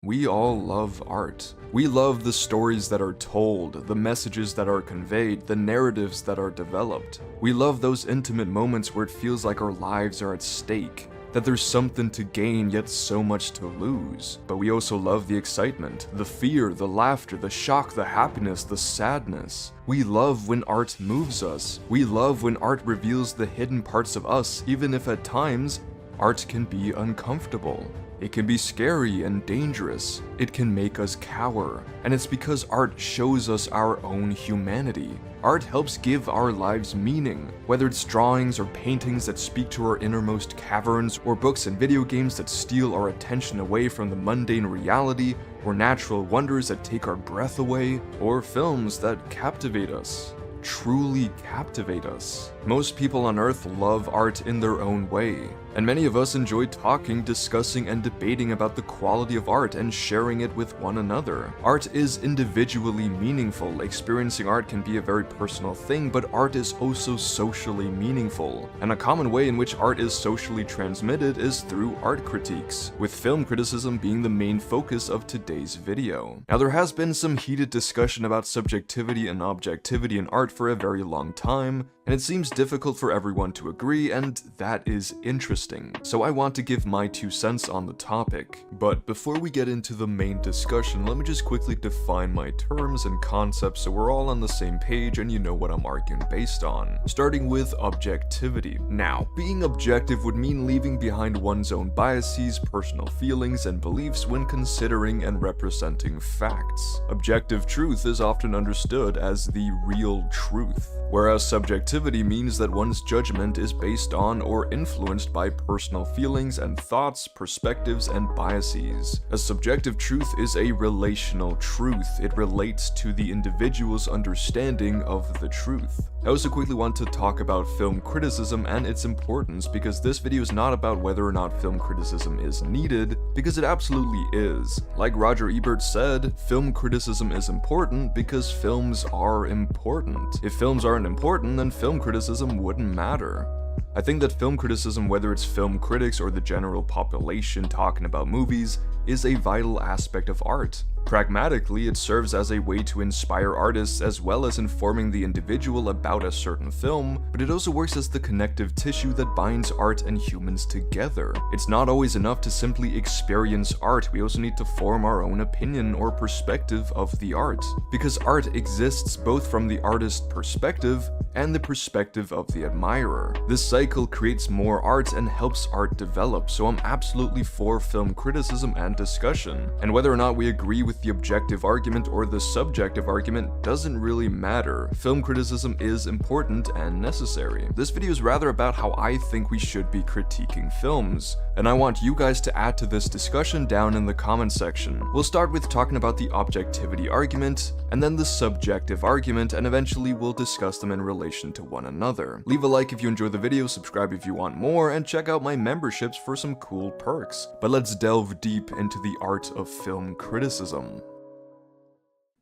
We all love art. We love the stories that are told, the messages that are conveyed, the narratives that are developed. We love those intimate moments where it feels like our lives are at stake, that there's something to gain yet so much to lose. But we also love the excitement, the fear, the laughter, the shock, the happiness, the sadness. We love when art moves us. We love when art reveals the hidden parts of us, even if at times, art can be uncomfortable. It can be scary and dangerous. It can make us cower. And it's because art shows us our own humanity. Art helps give our lives meaning, whether it's drawings or paintings that speak to our innermost caverns, or books and video games that steal our attention away from the mundane reality, or natural wonders that take our breath away, or films that captivate us. Truly captivate us. Most people on Earth love art in their own way, and many of us enjoy talking, discussing, and debating about the quality of art and sharing it with one another. Art is individually meaningful. Experiencing art can be a very personal thing, but art is also socially meaningful. And a common way in which art is socially transmitted is through art critiques, with film criticism being the main focus of today's video. Now, there has been some heated discussion about subjectivity and objectivity in art for a very long time, and it seems difficult for everyone to agree, and that is interesting. So I want to give my 2 cents on the topic. But before we get into the main discussion, let me just quickly define my terms and concepts so we're all on the same page and you know what I'm arguing based on. Starting with objectivity. Now, being objective would mean leaving behind one's own biases, personal feelings, and beliefs when considering and representing facts. Objective truth is often understood as the real truth, whereas subjectivity means that one's judgment is based on or influenced by personal feelings and thoughts, perspectives, and biases. A subjective truth is a relational truth. It relates to the individual's understanding of the truth. I also quickly want to talk about film criticism and its importance, because this video is not about whether or not film criticism is needed, because it absolutely is. Like Roger Ebert said, film criticism is important because films are important. If films aren't important, then film criticism wouldn't matter. I think that film criticism, whether it's film critics or the general population talking about movies, is a vital aspect of art. Pragmatically, it serves as a way to inspire artists as well as informing the individual about a certain film, but it also works as the connective tissue that binds art and humans together. It's not always enough to simply experience art, we also need to form our own opinion or perspective of the art, because art exists both from the artist's perspective and the perspective of the admirer. This cycle creates more art and helps art develop, so I'm absolutely for film criticism and discussion. And whether or not we agree with the objective argument or the subjective argument doesn't really matter. Film criticism is important and necessary. This video is rather about how I think we should be critiquing films, and I want you guys to add to this discussion down in the comment section. We'll start with talking about the objectivity argument, and then the subjective argument, and eventually we'll discuss them in relation to one another. Leave a like if you enjoyed the video, subscribe if you want more, and check out my memberships for some cool perks. But let's delve deep into the art of film criticism.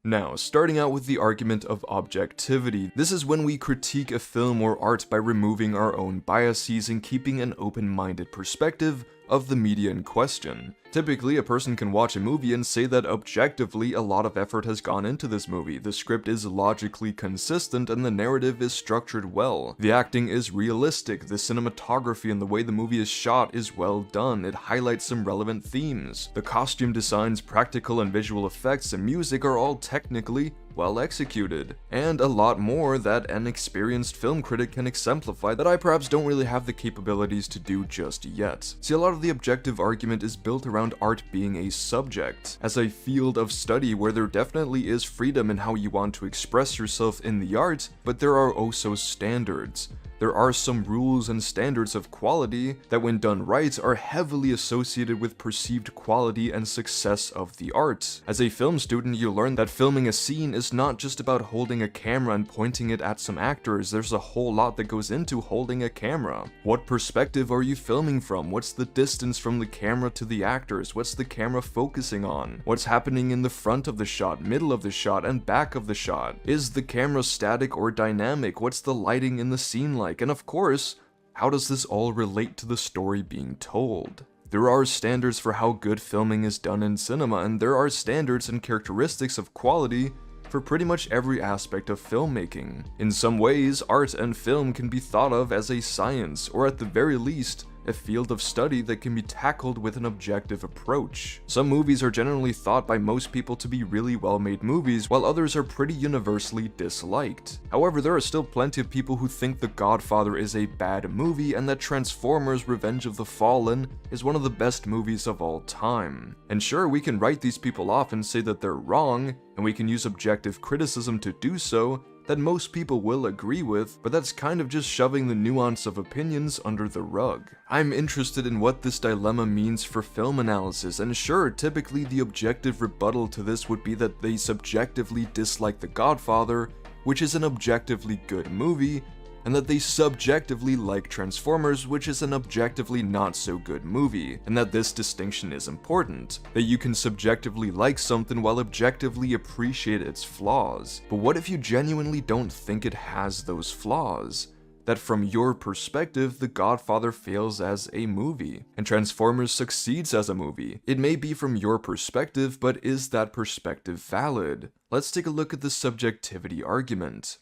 Now, starting out with the argument of objectivity, this is when we critique a film or art by removing our own biases and keeping an open-minded perspective of the media in question. Typically, a person can watch a movie and say that objectively a lot of effort has gone into this movie. The script is logically consistent and the narrative is structured well. The acting is realistic, the cinematography and the way the movie is shot is well done. It highlights some relevant themes. The costume designs, practical and visual effects, and music are all technically well executed, and a lot more that an experienced film critic can exemplify that I perhaps don't really have the capabilities to do just yet. See, a lot of the objective argument is built around art being a subject, as a field of study where there definitely is freedom in how you want to express yourself in the art, but there are also standards. There are some rules and standards of quality that, when done right, are heavily associated with perceived quality and success of the art. As a film student, you learn that filming a scene is not just about holding a camera and pointing it at some actors. There's a whole lot that goes into holding a camera. What perspective are you filming from? What's the distance from the camera to the actors? What's the camera focusing on? What's happening in the front of the shot, middle of the shot, and back of the shot? Is the camera static or dynamic? What's the lighting in the scene like? And of course, how does this all relate to the story being told? There are standards for how good filming is done in cinema, and there are standards and characteristics of quality for pretty much every aspect of filmmaking. In some ways, art and film can be thought of as a science, or at the very least, a field of study that can be tackled with an objective approach. Some movies are generally thought by most people to be really well-made movies, while others are pretty universally disliked. However, there are still plenty of people who think The Godfather is a bad movie and that Transformers: Revenge of the Fallen is one of the best movies of all time. And sure, we can write these people off and say that they're wrong, and we can use objective criticism to do so, that most people will agree with, but that's kind of just shoving the nuance of opinions under the rug. I'm interested in what this dilemma means for film analysis, and sure, typically the objective rebuttal to this would be that they subjectively dislike The Godfather, which is an objectively good movie, and that they subjectively like Transformers, which is an objectively not so good movie, and that this distinction is important, that you can subjectively like something while objectively appreciate its flaws. But what if you genuinely don't think it has those flaws? That from your perspective, The Godfather fails as a movie, and Transformers succeeds as a movie. It may be from your perspective, but is that perspective valid? Let's take a look at the subjectivity argument.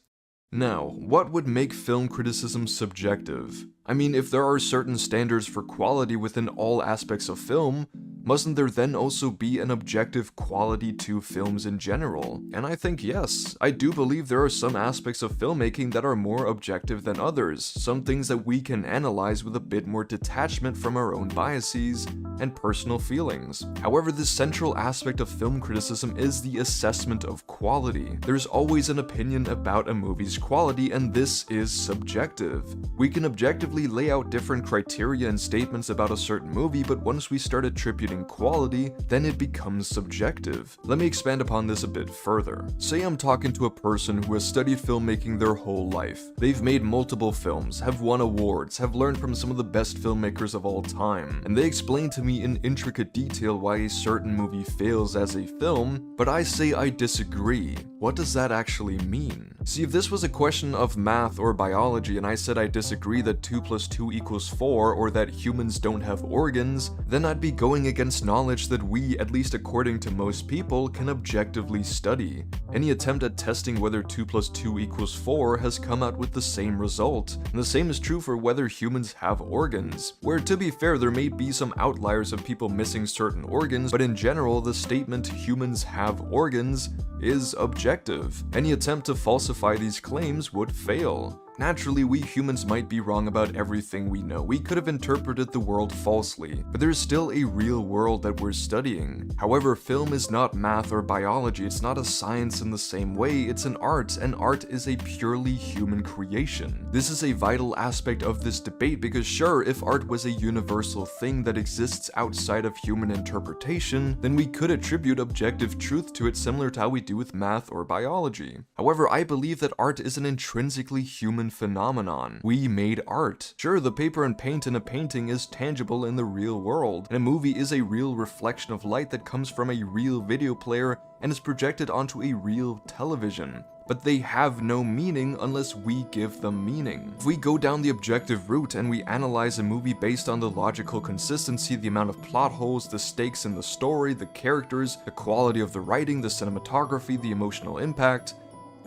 Now, what would make film criticism subjective? I mean, if there are certain standards for quality within all aspects of film, mustn't there then also be an objective quality to films in general? And I think yes, I do believe there are some aspects of filmmaking that are more objective than others, some things that we can analyze with a bit more detachment from our own biases and personal feelings. However, the central aspect of film criticism is the assessment of quality. There's always an opinion about a movie's quality, and this is subjective. We can objectively lay out different criteria and statements about a certain movie, but once we start attributing quality, then it becomes subjective. Let me expand upon this a bit further. Say I'm talking to a person who has studied filmmaking their whole life. They've made multiple films, have won awards, have learned from some of the best filmmakers of all time, and they explain to me in intricate detail why a certain movie fails as a film, but I say I disagree. What does that actually mean? See, if this was a question of math or biology and I said I disagree that 2 + 2 = 4 or that humans don't have organs, then I'd be going against knowledge that we, at least according to most people, can objectively study. Any attempt at testing whether 2 + 2 = 4 has come out with the same result, and the same is true for whether humans have organs, where to be fair there may be some outliers of people missing certain organs, but in general the statement humans have organs is objective. Any attempt to falsify these claims would fail. Naturally, we humans might be wrong about everything we know. We could have interpreted the world falsely, but there's still a real world that we're studying. However, film is not math or biology. It's not a science in the same way. It's an art, and art is a purely human creation. This is a vital aspect of this debate because sure, if art was a universal thing that exists outside of human interpretation, then we could attribute objective truth to it similar to how we do with math or biology. However, I believe that art is an intrinsically human phenomenon. We made art. Sure, the paper and paint in a painting is tangible in the real world, and a movie is a real reflection of light that comes from a real video player and is projected onto a real television. But they have no meaning unless we give them meaning. If we go down the objective route and we analyze a movie based on the logical consistency, the amount of plot holes, the stakes in the story, the characters, the quality of the writing, the cinematography, the emotional impact,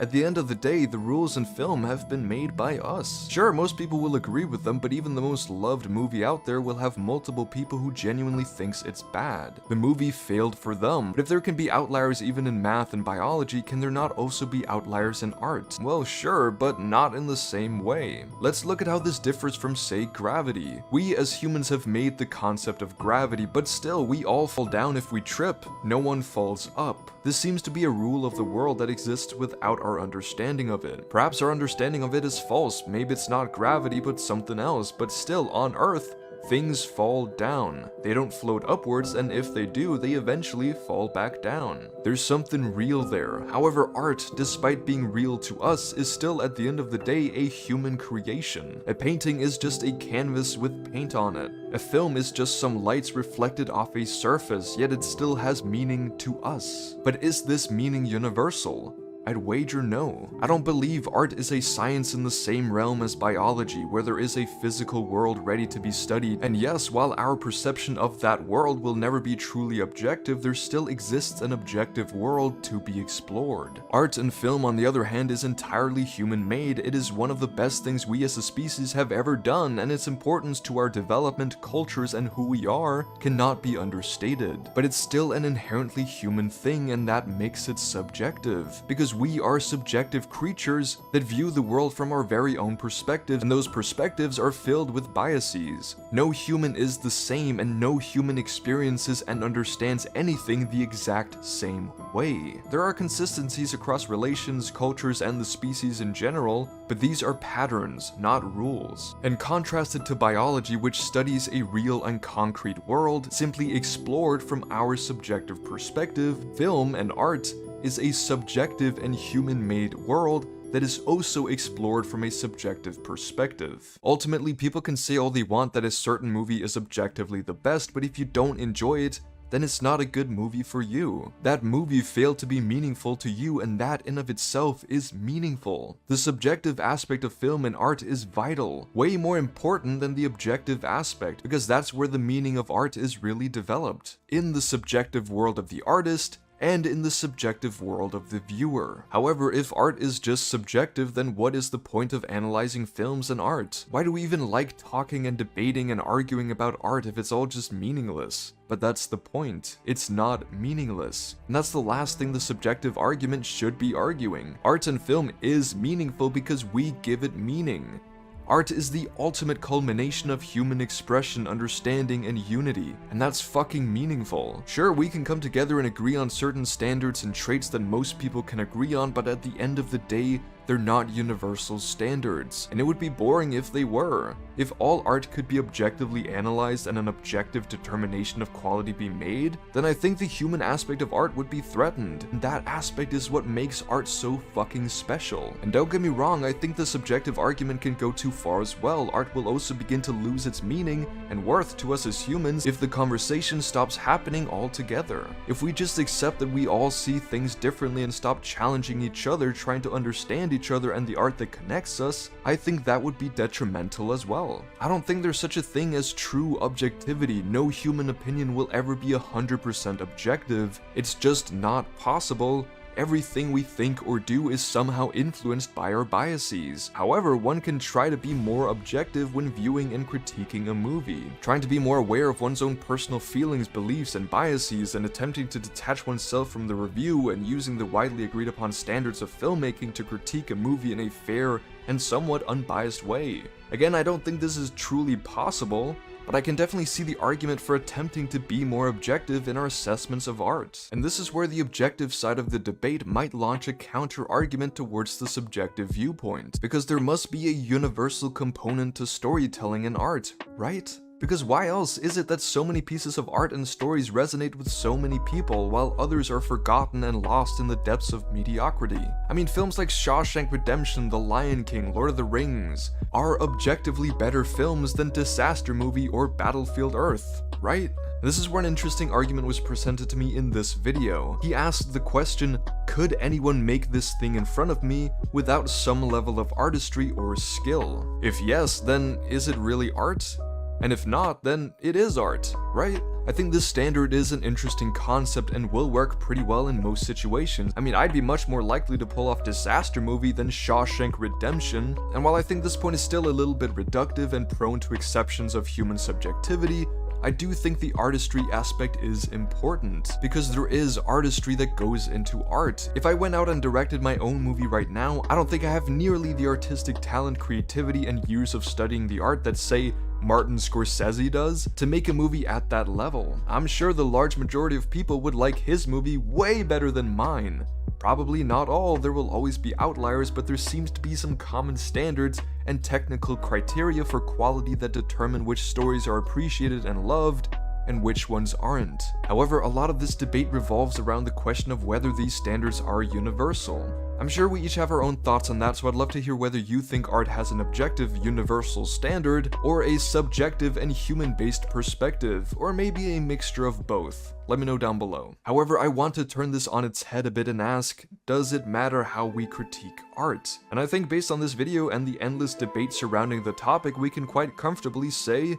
at the end of the day, the rules in film have been made by us. Sure, most people will agree with them, but even the most loved movie out there will have multiple people who genuinely thinks it's bad. The movie failed for them. But if there can be outliers even in math and biology, can there not also be outliers in art? Well, sure, but not in the same way. Let's look at how this differs from, say, gravity. We as humans have made the concept of gravity, but still, we all fall down if we trip. No one falls up. This seems to be a rule of the world that exists without our understanding of it. Perhaps our understanding of it is false. Maybe it's not gravity, but something else. But still, on Earth, things fall down. They don't float upwards, and if they do, they eventually fall back down. There's something real there. However, art, despite being real to us, is still at the end of the day a human creation. A painting is just a canvas with paint on it. A film is just some lights reflected off a surface, yet it still has meaning to us. But is this meaning universal? I'd wager no. I don't believe art is a science in the same realm as biology, where there is a physical world ready to be studied, and yes, while our perception of that world will never be truly objective, there still exists an objective world to be explored. Art and film, on the other hand, is entirely human-made. It is one of the best things we as a species have ever done, and its importance to our development, cultures, and who we are cannot be understated. But it's still an inherently human thing, and that makes it subjective, because we are subjective creatures that view the world from our very own perspective, and those perspectives are filled with biases. No human is the same, and no human experiences and understands anything the exact same way. There are consistencies across relations, cultures, and the species in general, but these are patterns, not rules. And contrasted to biology, which studies a real and concrete world, simply explored from our subjective perspective, film and art is a subjective and human-made world that is also explored from a subjective perspective. Ultimately, people can say all they want that a certain movie is objectively the best, but if you don't enjoy it, then it's not a good movie for you. That movie failed to be meaningful to you, and that in of itself is meaningful. The subjective aspect of film and art is vital, way more important than the objective aspect, because that's where the meaning of art is really developed, in the subjective world of the artist, and in the subjective world of the viewer. However, if art is just subjective, then what is the point of analyzing films and art? Why do we even like talking and debating and arguing about art if it's all just meaningless? But that's the point. It's not meaningless. And that's the last thing the subjective argument should be arguing. Art and film is meaningful because we give it meaning. Art is the ultimate culmination of human expression, understanding, and unity, and that's fucking meaningful. Sure, we can come together and agree on certain standards and traits that most people can agree on, but at the end of the day, they're not universal standards, and it would be boring if they were. If all art could be objectively analyzed and an objective determination of quality be made, then I think the human aspect of art would be threatened, and that aspect is what makes art so fucking special. And don't get me wrong, I think the subjective argument can go too far as well. Art will also begin to lose its meaning and worth to us as humans if the conversation stops happening altogether. If we just accept that we all see things differently and stop challenging each other, trying to understand each other and the art that connects us, I think that would be detrimental as well. I don't think there's such a thing as true objectivity. No human opinion will ever be 100% objective. It's just not possible. Everything we think or do is somehow influenced by our biases. However, one can try to be more objective when viewing and critiquing a movie, trying to be more aware of one's own personal feelings, beliefs, and biases, and attempting to detach oneself from the review and using the widely agreed upon standards of filmmaking to critique a movie in a fair and somewhat unbiased way. Again, I don't think this is truly possible, but I can definitely see the argument for attempting to be more objective in our assessments of art. And this is where the objective side of the debate might launch a counter-argument towards the subjective viewpoint, because there must be a universal component to storytelling in art, right? Because why else is it that so many pieces of art and stories resonate with so many people, while others are forgotten and lost in the depths of mediocrity? I mean, films like Shawshank Redemption, The Lion King, Lord of the Rings are objectively better films than Disaster Movie or Battlefield Earth, right? This is where an interesting argument was presented to me in this video. He asked the question, could anyone make this thing in front of me without some level of artistry or skill? If yes, then is it really art? And if not, then it is art, right? I think this standard is an interesting concept and will work pretty well in most situations. I mean, I'd be much more likely to pull off Disaster Movie than Shawshank Redemption, and while I think this point is still a little bit reductive and prone to exceptions of human subjectivity, I do think the artistry aspect is important, because there is artistry that goes into art. If I went out and directed my own movie right now, I don't think I have nearly the artistic talent, creativity, and years of studying the art that, say, Martin Scorsese does to make a movie at that level. I'm sure the large majority of people would like his movie way better than mine. Probably not all, there will always be outliers, but there seems to be some common standards and technical criteria for quality that determine which stories are appreciated and loved, and which ones aren't. However, a lot of this debate revolves around the question of whether these standards are universal. I'm sure we each have our own thoughts on that, so I'd love to hear whether you think art has an objective, universal standard, or a subjective and human-based perspective, or maybe a mixture of both. Let me know down below. However, I want to turn this on its head a bit and ask, does it matter how we critique art? And I think based on this video and the endless debate surrounding the topic, we can quite comfortably say,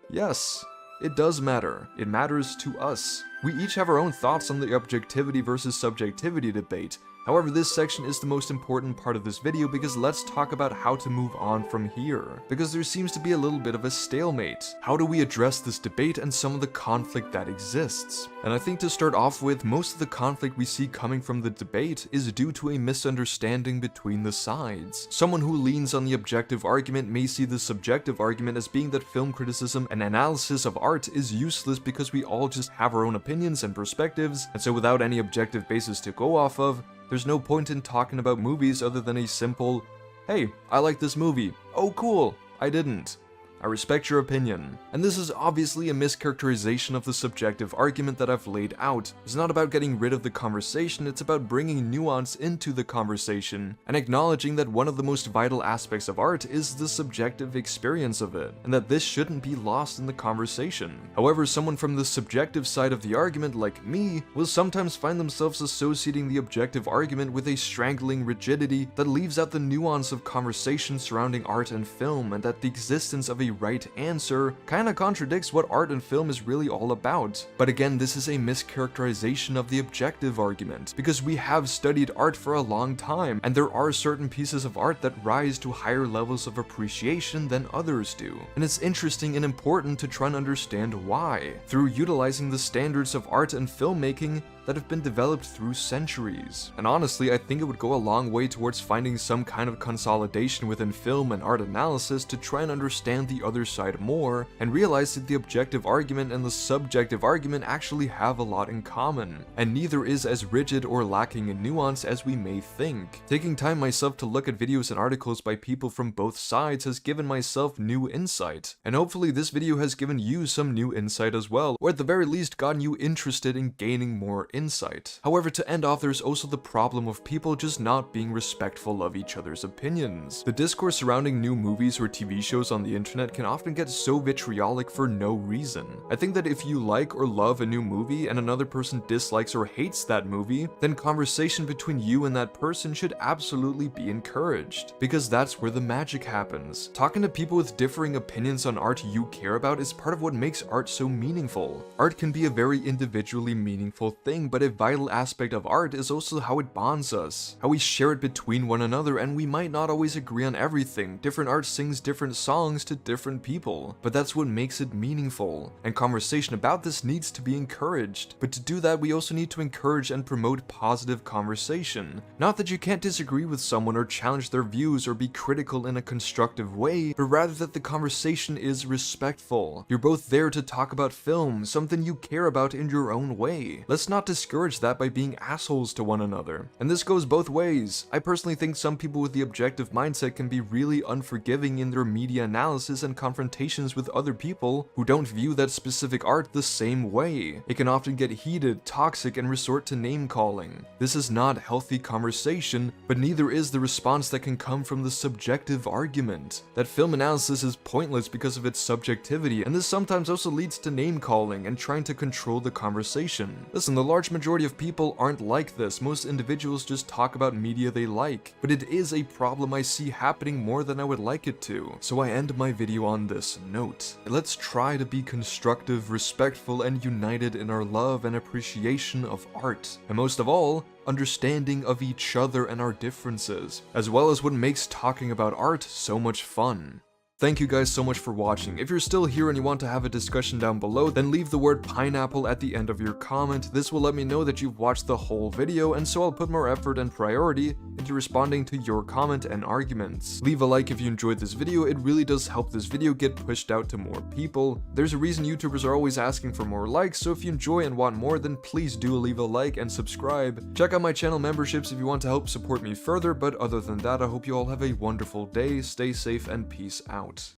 yes. It does matter. It matters to us. We each have our own thoughts on the objectivity versus subjectivity debate. However, this section is the most important part of this video because let's talk about how to move on from here. Because there seems to be a little bit of a stalemate. How do we address this debate and some of the conflict that exists? And I think to start off with, most of the conflict we see coming from the debate is due to a misunderstanding between the sides. Someone who leans on the objective argument may see the subjective argument as being that film criticism and analysis of art is useless because we all just have our own opinions and perspectives, and so without any objective basis to go off of, there's no point in talking about movies other than a simple, hey, I like this movie. Oh cool, I didn't. I respect your opinion. And this is obviously a mischaracterization of the subjective argument that I've laid out. It's not about getting rid of the conversation, it's about bringing nuance into the conversation, and acknowledging that one of the most vital aspects of art is the subjective experience of it, and that this shouldn't be lost in the conversation. However, someone from the subjective side of the argument, like me, will sometimes find themselves associating the objective argument with a strangling rigidity that leaves out the nuance of conversation surrounding art and film, and that the existence of a right answer kinda contradicts what art and film is really all about. But again, this is a mischaracterization of the objective argument, because we have studied art for a long time, and there are certain pieces of art that rise to higher levels of appreciation than others do. And it's interesting and important to try and understand why, through utilizing the standards of art and filmmaking that have been developed through centuries. And honestly, I think it would go a long way towards finding some kind of consolidation within film and art analysis to try and understand the other side more, and realize that the objective argument and the subjective argument actually have a lot in common, and neither is as rigid or lacking in nuance as we may think. Taking time myself to look at videos and articles by people from both sides has given myself new insight, and hopefully this video has given you some new insight as well, or at the very least gotten you interested in gaining more insight. However, to end off, there's also the problem of people just not being respectful of each other's opinions. The discourse surrounding new movies or TV shows on the internet can often get so vitriolic for no reason. I think that if you like or love a new movie and another person dislikes or hates that movie, then conversation between you and that person should absolutely be encouraged, because that's where the magic happens. Talking to people with differing opinions on art you care about is part of what makes art so meaningful. Art can be a very individually meaningful thing, but a vital aspect of art is also how it bonds us, how we share it between one another, and we might not always agree on everything. Different art sings different songs to different people, but that's what makes it meaningful, and conversation about this needs to be encouraged. But to do that, we also need to encourage and promote positive conversation. Not that you can't disagree with someone or challenge their views or be critical in a constructive way, but rather that the conversation is respectful. You're both there to talk about film, something you care about in your own way. Let's not discourage that by being assholes to one another. And this goes both ways. I personally think some people with the objective mindset can be really unforgiving in their media analysis and confrontations with other people who don't view that specific art the same way. It can often get heated, toxic, and resort to name calling. This is not healthy conversation, but neither is the response that can come from the subjective argument. That film analysis is pointless because of its subjectivity, and this sometimes also leads to name calling and trying to control the conversation. Listen, the large majority of people aren't like this. Most individuals just talk about media they like, but it is a problem I see happening more than I would like it to. So I end my video on this note. Let's try to be constructive, respectful, and united in our love and appreciation of art, and most of all, understanding of each other and our differences, as well as what makes talking about art so much fun. Thank you guys so much for watching. If you're still here and you want to have a discussion down below, then leave the word pineapple at the end of your comment. This will let me know that you've watched the whole video, and so I'll put more effort and priority into responding to your comment and arguments. Leave a like if you enjoyed this video. It really does help this video get pushed out to more people. There's a reason YouTubers are always asking for more likes, so if you enjoy and want more, then please do leave a like and subscribe. Check out my channel memberships if you want to help support me further, but other than that, I hope you all have a wonderful day, stay safe, and peace out.